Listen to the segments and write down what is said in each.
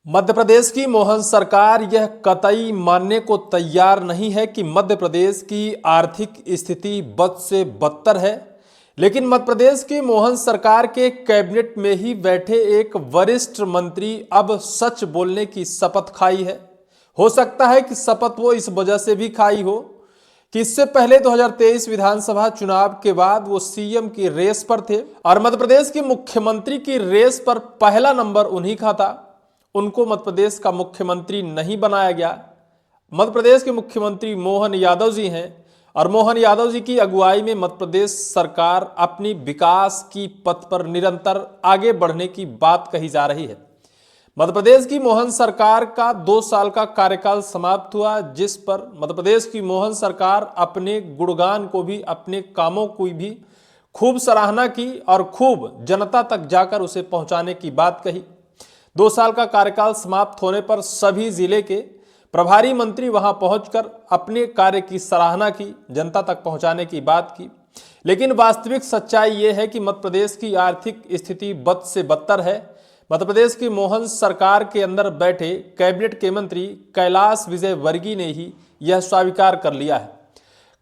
मध्य प्रदेश की मोहन सरकार यह कतई मानने को तैयार नहीं है कि मध्य प्रदेश की आर्थिक स्थिति बद से बदतर है। लेकिन मध्य प्रदेश की मोहन सरकार के कैबिनेट में ही बैठे एक वरिष्ठ मंत्री अब सच बोलने की शपथ खाई है। हो सकता है कि शपथ वो इस वजह से भी खाई हो कि इससे पहले 2023 विधानसभा चुनाव के बाद वो सीएम की रेस पर थे और मध्य प्रदेश की मुख्यमंत्री की रेस पर पहला नंबर उन्हीं का था। उनको मध्य प्रदेश का मुख्यमंत्री नहीं बनाया गया। मध्य प्रदेश के मुख्यमंत्री मोहन यादव जी हैं और मोहन यादव जी की अगुवाई में मध्य प्रदेश सरकार अपनी विकास की पथ पर निरंतर आगे बढ़ने की बात कही जा रही है। मध्य प्रदेश की मोहन सरकार का 2 साल का कार्यकाल समाप्त हुआ, जिस पर मध्य प्रदेश की मोहन सरकार अपने गुणगान को भी, अपने कामों को भी खूब सराहना की और खूब जनता तक जाकर उसे पहुंचाने की बात कही। 2 साल का कार्यकाल समाप्त होने पर सभी जिले के प्रभारी मंत्री वहां पहुंचकर अपने कार्य की सराहना की, जनता तक पहुंचाने की बात की। लेकिन वास्तविक सच्चाई यह है कि मध्य प्रदेश की आर्थिक स्थिति बद से बदतर है। मध्य प्रदेश की मोहन सरकार के अंदर बैठे कैबिनेट के मंत्री कैलाश विजयवर्गीय ने ही यह स्वीकार कर लिया है।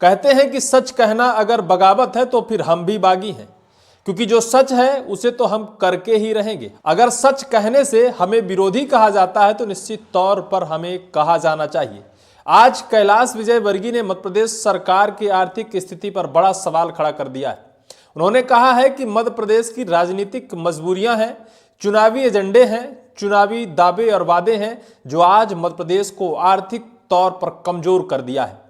कहते हैं कि सच कहना अगर बगावत है तो फिर हम भी बागी हैं, क्योंकि जो सच है उसे तो हम करके ही रहेंगे। अगर सच कहने से हमें विरोधी कहा जाता है तो निश्चित तौर पर हमें कहा जाना चाहिए। आज कैलाश विजयवर्गीय ने मध्य प्रदेश सरकार की आर्थिक स्थिति पर बड़ा सवाल खड़ा कर दिया है। उन्होंने कहा है कि मध्य प्रदेश की राजनीतिक मजबूरियां हैं, चुनावी एजेंडे हैं, चुनावी दावे और वादे हैं जो आज मध्य प्रदेश को आर्थिक तौर पर कमजोर कर दिया है।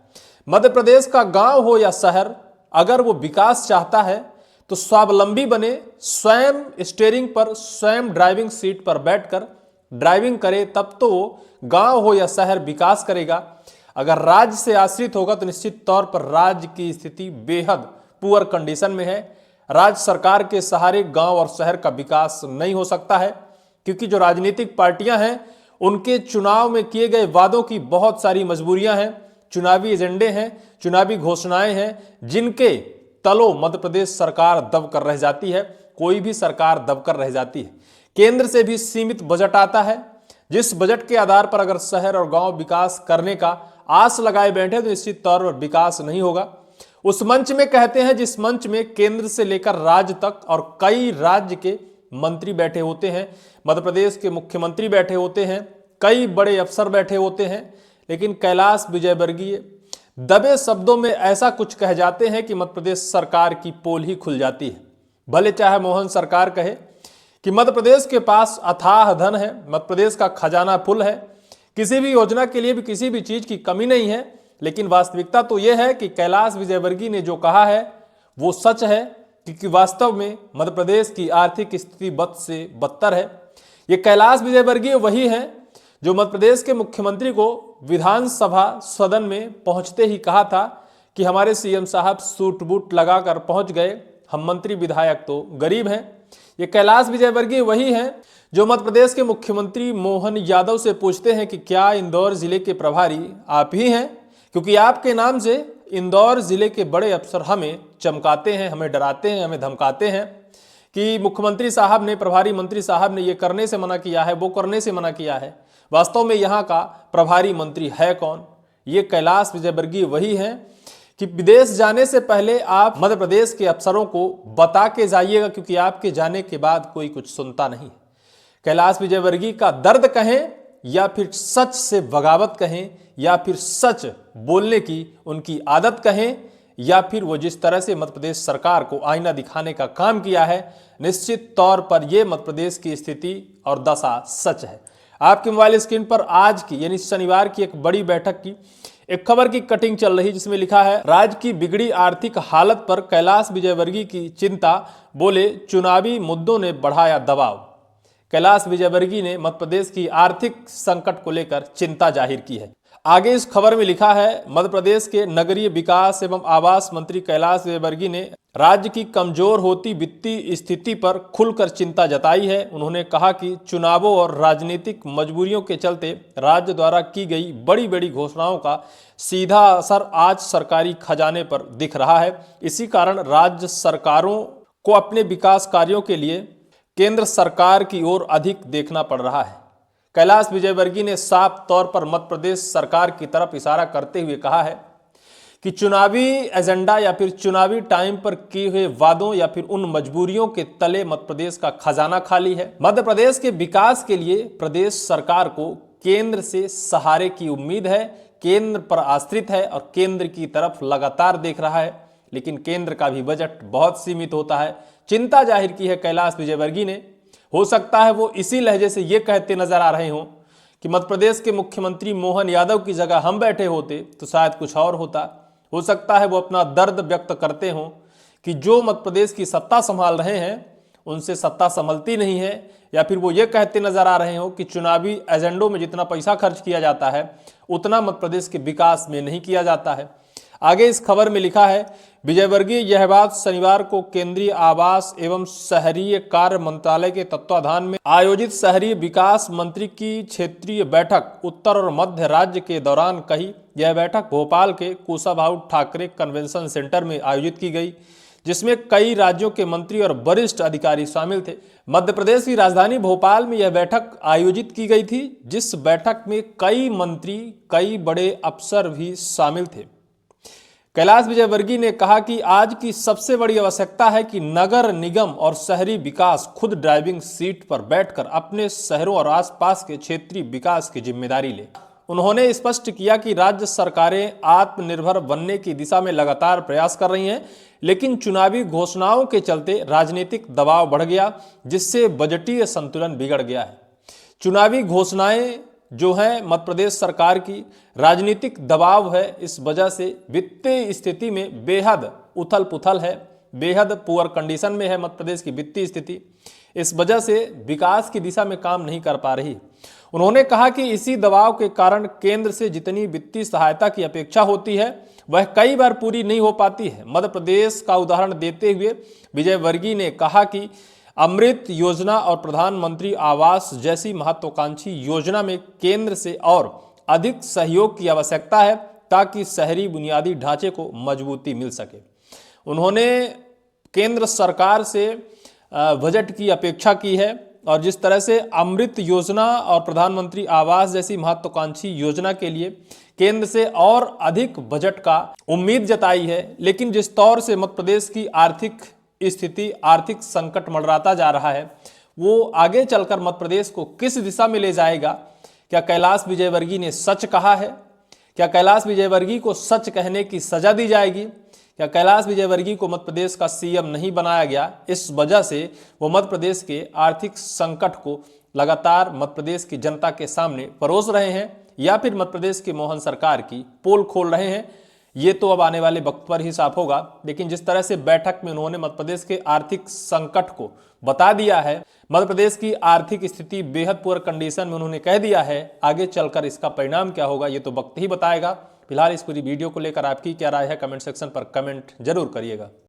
मध्य प्रदेश का गांव हो या शहर, अगर वो विकास चाहता है तो स्वावलंबी बने, स्वयं स्टीयरिंग पर, स्वयं ड्राइविंग सीट पर बैठकर ड्राइविंग करे, तब तो वो गांव हो या शहर विकास करेगा। अगर राज्य से आश्रित होगा तो निश्चित तौर पर राज्य की स्थिति बेहद पुअर कंडीशन में है। राज्य सरकार के सहारे गांव और शहर का विकास नहीं हो सकता है, क्योंकि जो राजनीतिक पार्टियां हैं उनके चुनाव में किए गए वादों की बहुत सारी मजबूरियां हैं, चुनावी एजेंडे हैं, चुनावी घोषणाएं हैं, जिनके तलो मध्य प्रदेश सरकार दबकर रह जाती है। कोई भी सरकार दबकर रह जाती है। केंद्र से भी सीमित बजट आता है, जिस बजट के आधार पर अगर शहर और गांव विकास करने का आस लगाए बैठे तो निश्चित तौर पर विकास नहीं होगा। उस मंच में कहते हैं जिस मंच में केंद्र से लेकर राज्य तक और कई राज्य के मंत्री बैठे होते हैं, मध्य प्रदेश के मुख्यमंत्री बैठे होते हैं, कई बड़े अफसर बैठे होते हैं, लेकिन कैलाश विजयवर्गीय दबे शब्दों में ऐसा कुछ कह जाते हैं कि मध्य प्रदेश सरकार की पोल ही खुल जाती है। भले चाहे मोहन सरकार कहे कि मध्य प्रदेश के पास अथाह धन है, मध्य प्रदेश का खजाना फुल है, किसी भी योजना के लिए भी किसी भी चीज की कमी नहीं है, लेकिन वास्तविकता तो यह है कि कैलाश विजयवर्गीय ने जो कहा है वो सच है, क्योंकि वास्तव में मध्य प्रदेश की आर्थिक स्थिति बद से बदतर है। ये कैलाश विजयवर्गीय वही है जो मध्य प्रदेश के मुख्यमंत्री को विधानसभा सदन में पहुंचते ही कहा था कि हमारे सीएम साहब सूट बूट लगाकर पहुंच गए, हम मंत्री विधायक तो गरीब हैं। ये कैलाश विजयवर्गीय वही हैं जो मध्य प्रदेश के मुख्यमंत्री मोहन यादव से पूछते हैं कि क्या इंदौर जिले के प्रभारी आप ही हैं, क्योंकि आपके नाम से इंदौर जिले के बड़े अफसर हमें चमकाते हैं, हमें डराते हैं, हमें धमकाते हैं कि मुख्यमंत्री साहब ने, प्रभारी मंत्री साहब ने ये करने से मना किया है, वो करने से मना किया है। वास्तव में यहाँ का प्रभारी मंत्री है कौन? ये कैलाश विजयवर्गीय वही हैं कि विदेश जाने से पहले आप मध्य प्रदेश के अफसरों को बता के जाइएगा, क्योंकि आपके जाने के बाद कोई कुछ सुनता नहीं। कैलाश विजयवर्गीय का दर्द कहें या फिर सच से बगावत कहें या फिर सच बोलने की उनकी आदत कहें, या फिर वो जिस तरह से मध्य प्रदेश सरकार को आईना दिखाने का काम किया है, निश्चित तौर पर यह मध्य प्रदेश की स्थिति और दशा सच है। आपके मोबाइल स्क्रीन पर आज की यानी शनिवार की एक बड़ी बैठक की एक खबर की कटिंग चल रही, जिसमें लिखा है राज्य की बिगड़ी आर्थिक हालत पर कैलाश विजयवर्गीय की चिंता, बोले चुनावी मुद्दों ने बढ़ाया दबाव। कैलाश विजयवर्गीय ने मध्य प्रदेश की आर्थिक संकट को लेकर चिंता जाहिर की है। आगे इस खबर में लिखा है मध्य प्रदेश के नगरीय विकास एवं आवास मंत्री कैलाश विजयवर्गीय ने राज्य की कमजोर होती वित्तीय स्थिति पर खुलकर चिंता जताई है। उन्होंने कहा कि चुनावों और राजनीतिक मजबूरियों के चलते राज्य द्वारा की गई बड़ी बड़ी घोषणाओं का सीधा असर आज सरकारी खजाने पर दिख रहा है। इसी कारण राज्य सरकारों को अपने विकास कार्यों के लिए केंद्र सरकार की ओर अधिक देखना पड़ रहा है। कैलाश विजयवर्गीय ने साफ तौर पर मध्य प्रदेश सरकार की तरफ इशारा करते हुए कहा है कि चुनावी एजेंडा या फिर चुनावी टाइम पर किए हुए वादों या फिर उन मजबूरियों के तले मध्य प्रदेश का खजाना खाली है। मध्य प्रदेश के विकास के लिए प्रदेश सरकार को केंद्र से सहारे की उम्मीद है, केंद्र पर आश्रित है और केंद्र की तरफ लगातार देख रहा है, लेकिन केंद्र का भी बजट बहुत सीमित होता है। चिंता जाहिर की है कैलाश विजयवर्गीय ने। हो सकता है वो इसी लहजे से ये कहते नजर आ रहे हों कि मध्य प्रदेश के मुख्यमंत्री मोहन यादव की जगह हम बैठे होते तो शायद कुछ और होता। हो सकता है वो अपना दर्द व्यक्त करते हों कि जो मध्य प्रदेश की सत्ता संभाल रहे हैं उनसे सत्ता संभलती नहीं है, या फिर वो ये कहते नजर आ रहे हो कि चुनावी एजेंडों में जितना पैसा खर्च किया जाता है उतना मध्य प्रदेश के विकास में नहीं किया जाता है। आगे इस खबर में लिखा है, विजयवर्गीय यह बात शनिवार को केंद्रीय आवास एवं शहरी कार्य मंत्रालय के तत्वाधान में आयोजित शहरी विकास मंत्री की क्षेत्रीय बैठक उत्तर और मध्य राज्य के दौरान कही। यह बैठक भोपाल के कुशाभाऊ ठाकरे कन्वेंशन सेंटर में आयोजित की गई, जिसमें कई राज्यों के मंत्री और वरिष्ठ अधिकारी शामिल थे। मध्य प्रदेश की राजधानी भोपाल में यह बैठक आयोजित की गई थी, जिस बैठक में कई मंत्री, कई बड़े अफसर भी शामिल थे। कैलाश विजयवर्गीय ने कहा कि आज की सबसे बड़ी आवश्यकता है कि नगर निगम और शहरी विकास खुद ड्राइविंग सीट पर बैठकर अपने शहरों और आसपास के क्षेत्रीय विकास की जिम्मेदारी ले। उन्होंने स्पष्ट किया कि राज्य सरकारें आत्मनिर्भर बनने की दिशा में लगातार प्रयास कर रही हैं, लेकिन चुनावी घोषणाओं के चलते राजनीतिक दबाव बढ़ गया, जिससे बजटीय संतुलन बिगड़ गया है। चुनावी घोषणाएं जो है मध्य प्रदेश सरकार की, राजनीतिक दबाव है, इस वजह से वित्तीय स्थिति में बेहद उथल पुथल है, बेहद पुअर कंडीशन में है मध्य प्रदेश की वित्तीय स्थिति। इस वजह से विकास की दिशा में काम नहीं कर पा रही। उन्होंने कहा कि इसी दबाव के कारण केंद्र से जितनी वित्तीय सहायता की अपेक्षा होती है वह कई बार पूरी नहीं हो पाती है। मध्य प्रदेश का उदाहरण देते हुए विजयवर्गीय ने कहा कि अमृत योजना और प्रधानमंत्री आवास जैसी महत्वाकांक्षी योजना में केंद्र से और अधिक सहयोग की आवश्यकता है ताकि शहरी बुनियादी ढांचे को मजबूती मिल सके। उन्होंने केंद्र सरकार से बजट की अपेक्षा की है और जिस तरह से अमृत योजना और प्रधानमंत्री आवास जैसी महत्वाकांक्षी योजना के लिए केंद्र से और अधिक बजट का उम्मीद जताई है, लेकिन जिस तौर से मध्य प्रदेश की आर्थिक स्थिति, आर्थिक संकट मंडराता जा रहा है, वो आगे चलकर मध्य प्रदेश को किस दिशा में ले जाएगा। क्या कैलाश विजयवर्गीय ने सच कहा है? क्या कैलाश विजयवर्गीय को सच कहने की सजा दी जाएगी? क्या कैलाश विजयवर्गीय को मध्य प्रदेश का सीएम नहीं बनाया गया, इस वजह से वो मध्य प्रदेश के आर्थिक संकट को लगातार मध्य प्रदेश की जनता के सामने परोस रहे हैं, या फिर मध्य प्रदेश की मोहन सरकार की पोल खोल रहे हैं? ये तो अब आने वाले वक्त पर ही साफ होगा। लेकिन जिस तरह से बैठक में उन्होंने मध्य प्रदेश के आर्थिक संकट को बता दिया है, मध्य प्रदेश की आर्थिक स्थिति बेहद पुअर कंडीशन में उन्होंने कह दिया है, आगे चलकर इसका परिणाम क्या होगा ये तो वक्त ही बताएगा। फिलहाल इस पूरी वीडियो को लेकर आपकी क्या राय है, कमेंट सेक्शन पर कमेंट जरूर करिएगा।